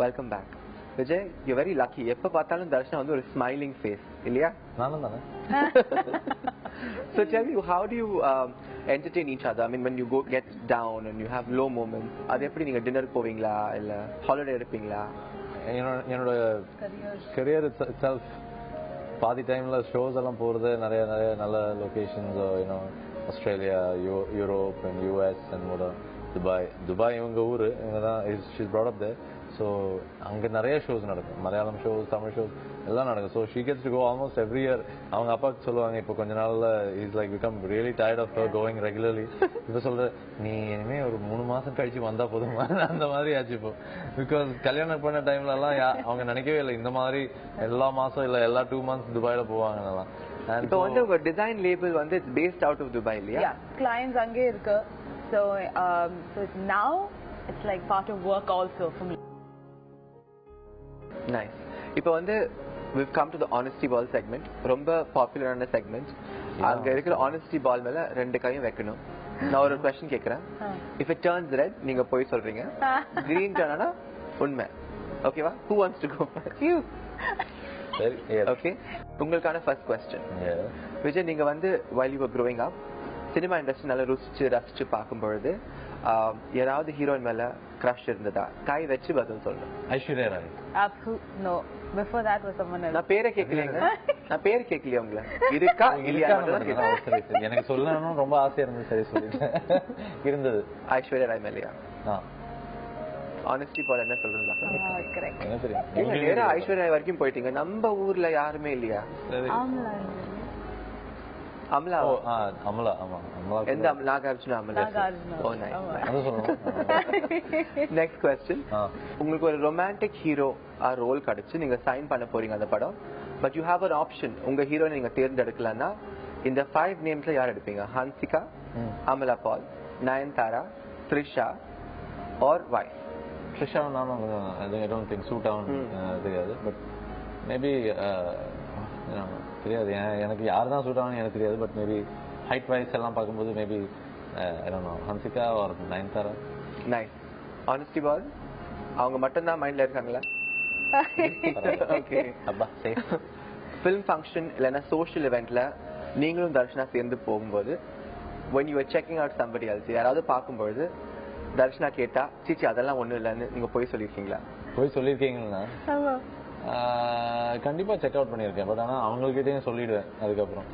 Welcome back. Vijay, you very lucky. எப்ப பார்த்தாலும் தர்ஷனா வந்து ஒரு ஸ்மைலிங் ஃபேஸ் இல்லையா? நானும் தானே. So tell me, how do you entertain each other? I mean, when you get down and you have low moments, அது எப்படி நீங்க டின்னர் போவீங்களா இல்ல ஹாலிடே எடுப்பீங்களா? என்னோட கரியர் itself பாதி டைம்ல ஷோஸ் எல்லாம் போறது நிறைய நல்ல locations Australia, Europe and US and Dubai இவங்க ஊரு இவங்க தான் she's brought up there. So அங்கே நிறைய ஷோஸ் நடக்கும், மலையாளம் ஷோஸ், தமிழ் ஷோஸ் எல்லாம் நடக்கும். So she gets to go almost every year. அவங்க அப்பாவுக்கு சொல்லுவாங்க, இப்போ கொஞ்ச நாள்ல is like become really tired of going regularly. இப்போ சொல்ற நீ இனிமே ஒரு 3 மாசம் கழிச்சு வந்தா போதுமா அந்த மாதிரி ஆச்சு இப்போ. பிகாஸ் கல்யாணம் பண்ண டைம்ல எல்லாம் அவங்க நினைக்கவே இல்லை இந்த மாதிரி எல்லா மாசம் இல்ல எல்லா 2 months துபாயில போவாங்க. இப்போ வந்து உங்க டிசைன் லேபிள் வந்து it's based out of Dubai இல்லையா? கிளையன்ட்ஸ் அங்கே இருக்கு. So now it's like part of work also for me. Nice. இப்போ வந்து we've come to the honesty ball segment. ரொம்ப பாப்புலரான செக்மெண்ட். அங்க இருக்கிற honesty ball மேல 2 கையும் வைக்கணும். நான் ஒரு क्वेश्चन கேக்குறேன். If it turns red, நீங்க போய் சொல்றீங்க. Green turn ஆனா உண்மை. ஓகேவா? Who wants to go first? You. Okay. உங்களுக்கான first question. விஜய், நீங்க வந்து while you were growing up cinema industry நல்லா ரசிச்சு பார்க்கும்பொழுது யாராவது ஹீரோயின் மேல கிரஷ் இருந்ததா? கை வச்சு பதில் சொல்லணும். Aishwarya Rai. No. Before that was someone else. நான் பேரை கேட்கலங்க. நான் பேர் கேட்கலையா உங்களை? இருக்கா இல்லையா? எனக்கு சொல்லணும்னு ரொம்ப ஆசையா இருந்தது. சரி சொல்லிட்டேன். இருந்தது. ஐஸ்வர்யா ராய் மேலையா? ஆனஸ்டி பால் என்ன சொல்றீங்க? கரெக்ட். என்ன தெரியும்? நீங்க நேரா ஐஸ்வர்யா ராய் வரைக்கும் போயிட்டீங்க. நம்ம ஊர்ல யாருமே இல்லையா? அமலா. அமலா. ஆமா, அமலா. எந்த நாகார்ஜுனா? அமலா. ஓ நைஸ். அது சொல்லுங்க. Next question. உங்களுக்கு ஒரு ரொமான்டிக் ஹீரோ ரோல் கிடைச்சு நீங்க சைன் பண்ண போறீங்க அந்த படம். But you have an option. உங்க ஹீரோனை நீங்க தேர்ந்தெடுக்கலன்னா இந்த 5 நேம்ஸ்ல யார் எடுப்பீங்க? ஹன்சிகா, அமலா பால், நயன்தாரா, த்ரிஷா ஆர் வைஃப்? த்ரிஷா நானும் ஐ டோன்ட் திங்க் சூட் ஆகும் தெரியாது. பட் மேபி தெரியாது, எனக்கு யார் தான் சூட் ஆகணும்னு எனக்கு தெரியாது. பட் மேபி ஹைட் வைஸ் எல்லாம் பார்க்கும்போது maybe Hansika or Nayanthara. Nice. Honesty பால் அவங்க மட்டும் தான் மைண்ட்ல இருக்காங்களா? ஓகே. அப்பா சரி. ஃபிலிம் ஃபங்க்ஷன் இல்லைன்னா சோஷியல் இவெண்ட்ல நீங்களும் தர்ஷனா சேர்ந்து போகும்போது when you were checking out somebody else, யாராவது பார்க்கும்போது தர்ஷனா கேட்டா சீச்சி அதெல்லாம் ஒண்ணும் இல்லைன்னு நீங்க போய் சொல்லியிருக்கீங்களா? போய் சொல்லியிருக்கீங்களா? கண்டிப்பா செக் அவுட் பண்ணிருக்கேன். பட் ஆனா அவங்ககிட்டயும் சொல்லிடுவேன். அதுக்கப்புறம்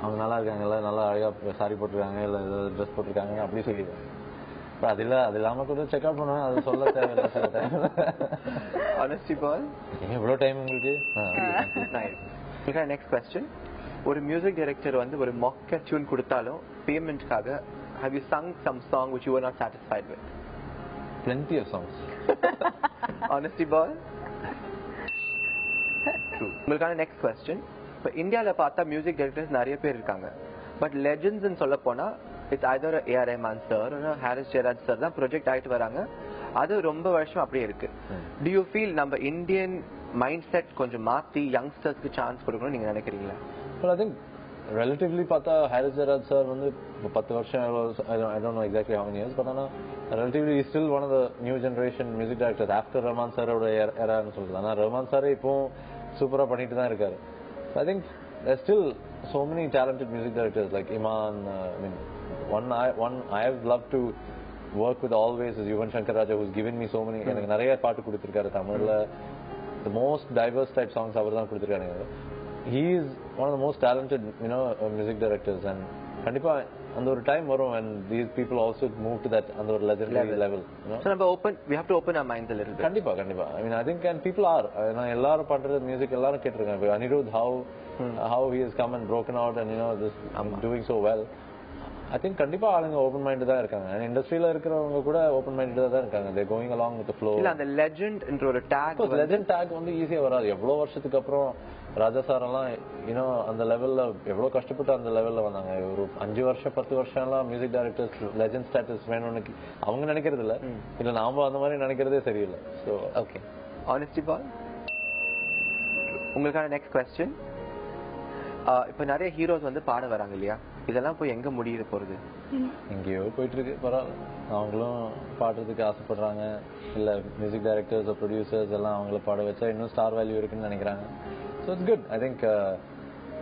அவங்க நல்லா இருக்காங்கல்ல, நல்லா அழகா சாரி போட்டிருக்காங்க இல்ல ஏதாவது ட்ரெஸ் போட்டிருக்காங்க அப்படி சொல்லிடுவேன். அது இல்லாம கூட செக் அவுட் பண்ணுவேன். அது சொல்ல தேவையில்லை சில டைம். ஆனஸ்டி பால் இவ்வளவு டைம் உங்களுக்கு? Next question. ஒரு மியூசிக் டைரக்டர் வந்து ஒரு மொக்க டியூன் கொடுத்தாலும் பேமெண்ட்காக have you sung some song which you were not satisfied with? Plenty of songs. Honesty ball. உங்களுக்கான நெக்ஸ்ட் क्वेश्चन. இப்போ இந்தியால பார்த்தா மியூசிக் டைரக்டர்ஸ் நிறைய பேர் இருக்காங்க. பட் லெஜெண்ட்ஸ்னு சொல்ல போனா it's either A R Rahman sir Harris Jayaraj sir தான் ப்ரொஜெக்ட் ஆயிட்டு வராங்க. அது ரொம்ப வருஷம் அப்படியே இருக்கு. டு யூ ஃபீல் நம்ம இந்தியன் மைண்ட் செட் கொஞ்சம் மாத்தி யங்ஸ்டர்ஸ்க்கு சான்ஸ் கொடுக்கணும்னு நீங்க நினைக்கிறீங்களா? ஐ திங்க் ரிலேட்டிவ்லி பார்த்தா ஹாரிஸ் ஜெயராஜ் சார் வந்து 10 வருஷம் I don't know exactly how many years. But ஆனா relatively still one of the new generation music directors after Rahman சாரோட எரான்னு சொல்றது. ஆனா ரஹ்மான் சார் இப்போ சூப்பரா பண்ணிட்டு தான் இருக்காரு. I think there's still so many talented music directors like Iman. I mean, one I have loved to work with always is Yuvan Shankar Raja, who's given me so many. எனக்கு நிறைய பாட்டு கொடுத்திருக்காரு தமிழ்ல. The most diverse type songs அவர் தான் கொடுத்திருக்காரு. He is one of the most talented music directors. And கண்டிப்பா அந்த ஒரு டைம் வரும் when these people also move to that அந்த ஒரு legendary level. So we have to open our minds a little bit. கண்டிப்பா. I mean, I think and people are எல்லாரும் பண்ற music எல்லாரும் கேட்டிருக்காங்க. Anirudh, how he has come and broken out and this doing so well. I think கண்டிப்பா ஆளுங்க open minded தான் இருக்காங்க. and இண்டஸ்ட்ரியில இருக்கிறவங்க கூட ஓபன் மைண்டட் தான் இருக்காங்க. they going along with the flow. இல்ல அந்த லெஜெண்ட் என்ற ஒரு டாக் வந்து ஈஸியா வராது. எவ்வளவு வருஷத்துக்கு அப்புறம் ராஜா சார் எல்லாம் அந்த லெவல்ல எவ்வளவு கஷ்டப்பட்டு அந்த லெவல்ல வந்தாங்க. ஒரு 5 வருஷம் 10 வருஷம் எல்லாம் மியூசிக் டைரக்டர்ஸ் லெஜெண்ட் ஸ்டேட்டஸ் வேணும்னு அவங்க நினைக்கிறது இல்ல நாம அந்த மாதிரி நினைக்கிறதே சரியில்லை. So okay. ஆனஸ்டி பால் உங்களுக்கான நெக்ஸ்ட் क्वेश्चन. இப்ப நிறைய ஹீரோஸ் வந்து பாட வராங்க இல்லையா? இதெல்லாம் போய் எங்க முடிய போறது? எங்கேயோ போயிட்டு இருக்கு. பரவாயில்ல, அவங்களும் பாடுறதுக்கு ஆசைப்படுறாங்க. இல்ல மியூசிக் டைரக்டர்ஸ் ப்ரொடியூசர்ஸ் எல்லாம் அவங்கள பாட வச்சா இன்னும் ஸ்டார் வேல்யூ இருக்குன்னு நினைக்கிறாங்க. So it's good. I think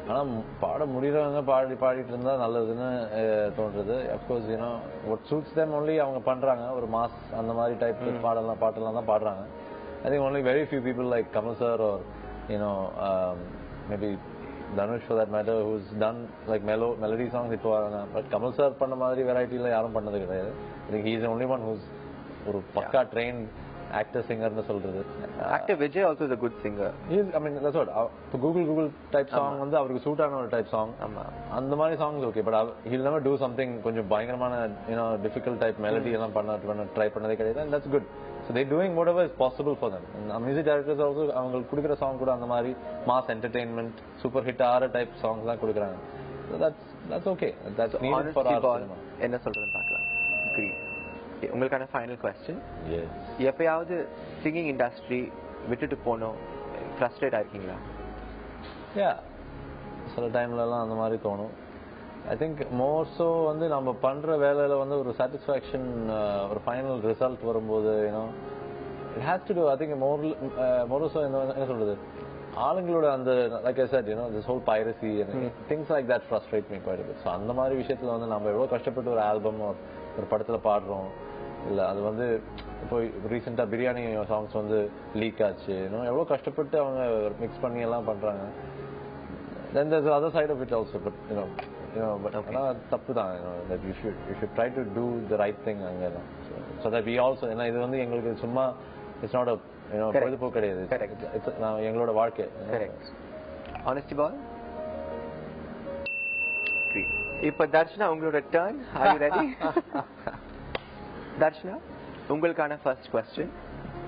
ஆனா பாட முடியறவங்க பாடிட்டு இருந்தா நல்லதுன்னு தோன்றது. Of course you know what suits them only அவங்க பண்றாங்க. ஒரு மாஸ் அந்த மாதிரி டைப் பாட்டெல்லாம் தான் பாடுறாங்க. I think only very few people like Kamal sir or maybe Dhanush for that matter, who's done like melody songs. But Kamal sir பண்ண மாதிரி வெரைட்டில யாரும் பண்ணது கிடையாது. I think he is the only one who's ஒரு பக்கா trained actor singer னு சொல்றது. Actor Vijay also is a good singer. I mean that's what Google type song வந்து அவருக்கு சூட் ஆன ஒரு டைப் சாங். அந்த மாதிரி songs okay. But he'll never do something கொஞ்சம் பயங்கரமான difficult type melody எல்லாம் பண்ண ட்ரை பண்ணதே கிடையாது. And that's good. So they're doing whatever is possible for them. And music directors also அவங்களுக்கு கொடுக்குற சாங் கூட அந்த மாதிரி mass entertainment சூப்பர் ஹிட் ஆற டைப் சாங்ஸ் தான் கொடுக்குறாங்க. So that's okay. That's needed for our cinema. என்ன சொல்றதுன்னு பார்க்கலாம். Agree. உங்களுக்கான ஃபைனல் क्वेश्चन. Yes. எப்பயாவது சிங்கிங் இண்டஸ்ட்ரி விட்டுட்டு போனோம் ஃப்ரஸ்ட்ரேட் ஆயிருக்கீங்களா? Yeah. சில டைம்ல எல்லாம் அந்த மாதிரி தோணும். I think more so வந்து நம்ம பண்ற வேலையில வந்து ஒரு சாட்டிஸ்ஃபேக்ஷன் ஒரு ஃபைனல் ரிசல்ட் வரும்போது it has to do I think more so என்ன சொல்றது ஆளுங்களோட அந்த like I said this whole piracy and things like that frustrate me quite a bit. So அந்த மாதிரி விஷயத்துல வந்து நம்ம எவ்வளவு கஷ்டப்பட்டு ஒரு ஆல்பம் ஒரு படத்துல பாடுறோம் இல்ல அது வந்து இப்போ ரீசெண்டா பிரியாணி சாங்ஸ் வந்து லீக் ஆச்சு எவ்வளவு கஷ்டப்பட்டு அவங்க மிக்ஸ் பண்ணி எல்லாம் பண்றாங்க. Then there's the other side of it also, but but தப்பு தான். That you should try to do the right thing அங்கெல்லாம். So that we also இது வந்து எங்களுக்கு சும்மா it's not a பொழுதுபோக்கு கிடையாது. எங்களோட வாழ்க்கை. Correct. Honesty ball. இப்ப தர்ஷனா உங்களோட turn. Are you ready? Darshana உங்களுக்கான ஃபர்ஸ்ட் क्वेश्चन.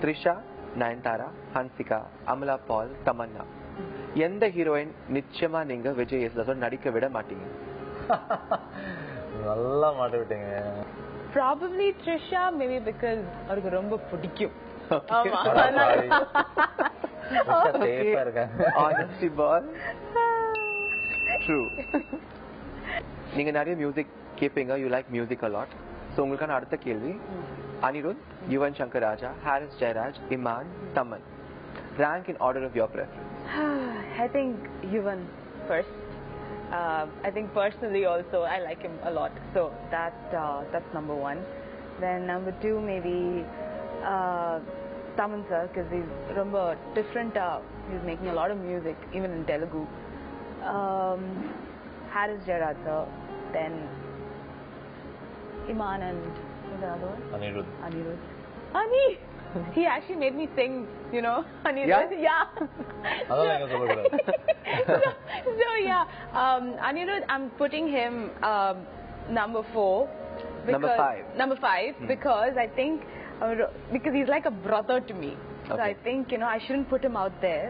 த்ரிஷா, நயன்தாரா, ஹன்சிகா, அமலா பால், தமன்னா எந்த ஹீரோயின் நிச்சயமா நீங்க விஜய் யேசுதாஸோட நடிக்க விட மாட்டீங்க? நல்லா மாட்ட விட்டீங்க. Probably Trisha, maybe because அவருக்கு ரொம்ப பிடிக்கும். ஆமா. Honesty ball. True. நீங்க நிறைய மியூசிக் கேப்பீங்க. You like music a lot. So உங்களுக்கான அடுத்த கேள்வி. Anirudh, Yuvan Shankar Raja, Harris Jayaraj, Imman, Thaman. Rank in order of your preference. I think Yuvan first. I think personally also I like him a lot. So that's number one. Then number two maybe Taman sir, because he's rumba different. He's making a lot of music even in Telugu. Haris Jayaraj sir. Then Iman and who's the other one? Anirudh. Ani! He actually made me sing, Anirudh. Yeah. So yeah, Anirudh, I'm putting him number 4. Number 5 because I think because he's like a brother to me. So I think I shouldn't put him out there.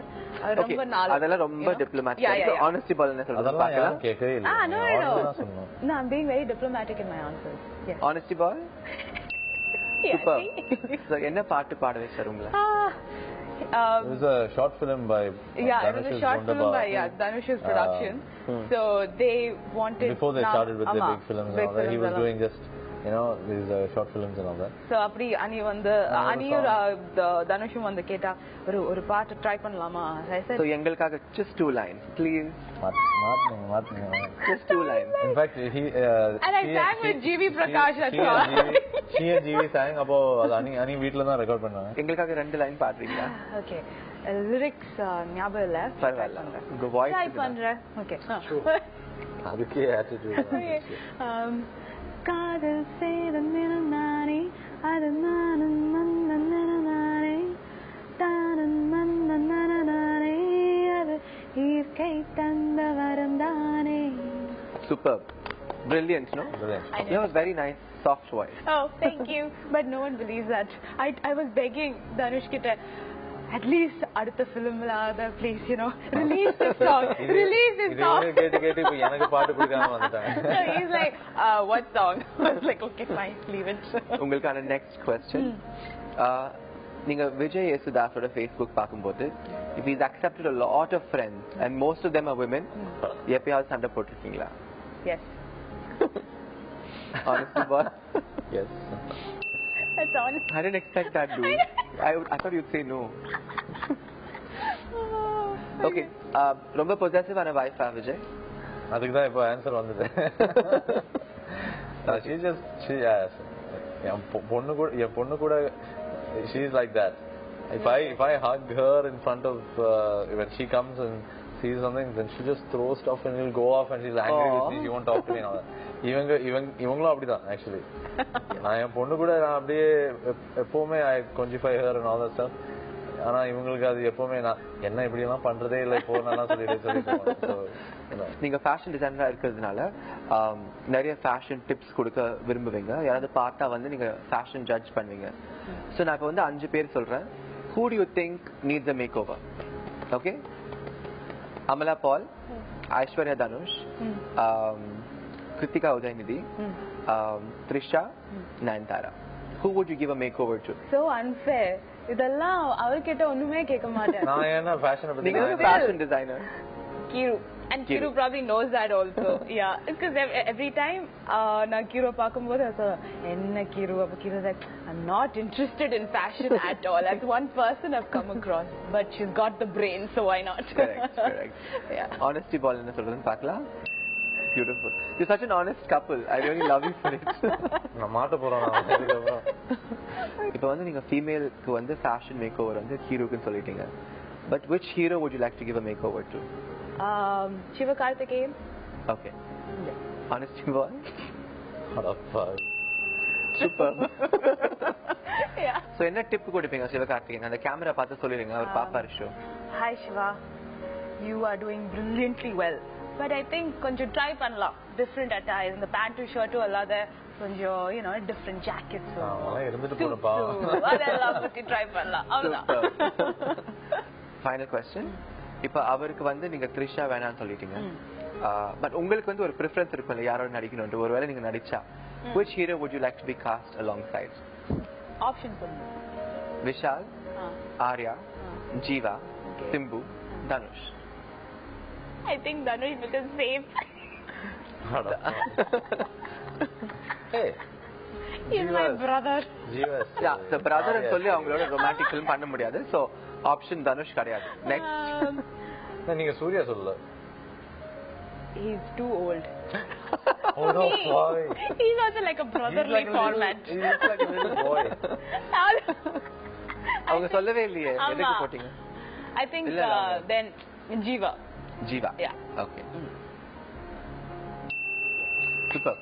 Okay. அதெல்லாம் ரொம்ப diplomatic. Honesty ball என்ன சொல்றது பார்க்கலாம். No, I'm being very diplomatic in my answers. Yes. Honesty ball. Super. So என்ன பாட்டு பாட வச்சாரு உங்களை? It was a short film by it was a short film by Dhanush's production. So they wanted before they started with the big films and all that. He was doing just these short films and all that. So அப்படி அனி வந்து அனியும் தனுஷும் வந்து கேட்டா ஒரு பாட்டு try பண்ணலாமா? So எங்களுக்காக just 2 lines please. மாத்துங்க. Just 2 lines. In fact and I sang with GV Prakash at all. She and GV sang அப்போ அனி வீட்ல தான் ரெக்கார்ட் பண்ணாங்க. எங்களுக்காக 2 லைன் பாடுறீங்களா? Okay. லிரிக்ஸ் ஞாபகம் இல்ல. பரவாயில்ல. உங்க வாய்ஸ் ட்ரை பண்றேன். Okay. அதுக்கே attitude. காதல் செய்த நானே அது நானும் நானே தானும் நானே அது இயற்கை தந்த வரம் தானே. Superb. Brilliant, no? Brilliant. That was very nice, soft voice. Oh, thank you. But no one believes that. I was begging Dhanush kitta at least அடுத்த filmல please release this song. Release this song. கேட்டு இப்ப எனக்கு பாட்டு கொடுக்காம வந்துட்டாங்க. So he's like what song? I was like okay fine leave it. உங்களுக்கான next question. நீங்க Vijay யேசுதாஸோட Facebook பாக்கும்போது if he's accepted a lot of friends and most of them are women எப்பயாவது சண்டை போட்டுருக்கீங்களா? Yes. Honestly, boss. Yes. That's honest. I didn't expect that, dude. I thought you'd say no. Okay. ரொம்ப பொசசிவான வைஃபா விஜய்? அதுக்கு தான் இப்போ answer வந்தது. என் பொண்ணு கூட she is like that. If I hug her in front of when she comes and sees something, then she just throws stuff and she'll go off and she's angry with me. She won't talk to me now. இவங்களும் அப்படிதான் actually. நான் என் பொண்ணு கூட நான் அப்படியே எப்பவுமே I conjify her and all that stuff. ஆனா இவங்களுக்கு அது எப்பவுமே நான் என்ன இப்படி எல்லாம் பண்றதே இல்லை இப்போ நான் சொல்லிட்டு. நீங்க ஃபேஷன் டிசைனரா இருக்கிறதுனால நிறைய ஃபேஷன் டிப்ஸ் கொடுக்க விரும்புவீங்க. யாராவது பார்த்தா வந்து நீங்க ஃபேஷன் ஜட்ஜ் பண்ணுவீங்க. ஸோ நான் இப்போ வந்து 5 பேர் சொல்றேன். Who do you think needs a makeover? Okay? Amala Paul, Aishwarya Dhanush, Kritika Udaynidhi, Trisha, Nayantara. Who would you give a makeover to? So unfair. இதெல்லாம் அவர்கிட்ட ஒண்ணுமே கேட்க மாட்டேன். நான் என்ன ஃபேஷன் பத்தி fashion designer Kiru. And Kiru probably knows that also. Yeah, because every time na Kiru paakumbodhu asa enna Kiru appo Kiru like I'm not interested in fashion at all. That's one person I've come across, but she's got the brain, so why not? Correct. Yeah. Honesty ball enna solradhu paakala. Beautiful. You're such an honest couple. I really love you for it. நான் மாட்ட போறேன் அதுக்கு அப்புறம். இப்போ வந்து நீங்க ஃபீமேலுக்கு வந்து fashion makeover வந்து ஹீரோக்கு சொல்லிட்டீங்க. But which hero would you like to give a makeover to? Sivakarthikeyan. Okay. Yeah. Honesty boy. Super. Yeah. So என்ன டிப் கொடுப்பீங்க சிவகார்த்திகேயன்? அந்த கேமரா பார்த்து சொல்லிடுங்க அவர் பாப்பாரு show. Hi Shiva. You are doing brilliantly well. But I think கொஞ்சம் try பண்ணலாம். Different attire. இந்த pant shirt அல்லாத கொஞ்சம் different jackets. அதெல்லாம் இருந்துட்டு போறப்பா. அதெல்லாம் பத்தி ட்ரை பண்ணலாம். அவ்வளவுதான். Final question. இப்போ அவருக்கு வந்து நீங்க த்ரிஷா வேணாம்னு சொல்லிட்டீங்க. பட் உங்களுக்கு வந்து ஒரு preference இருக்கும்ல யாரோட நடிக்கணும்னு. ஒருவேளை நீங்க நடிச்சா which hero would you like to be cast alongside? Option சொல்லுங்க. Vishal, Arya, Jeeva, Simbu, Dhanush. I think Dhanush because safe. Hey. He's my brother. Jeeves. Yeah, the brother ன்னு சொல்லி அவங்களோட romantic film பண்ண முடியாது. So option தனுஷ் கிடையாது. Next. நீங்க சூர்யா சொல்லல. He's too old. Oh no, boy. He's also like a brotherly format. He looks like a little boy. அவங்க சொல்லவே இல்லையே எதுக்கு போட்டீங்க? I think then Jiva. Jiva. Yeah. Okay. Super.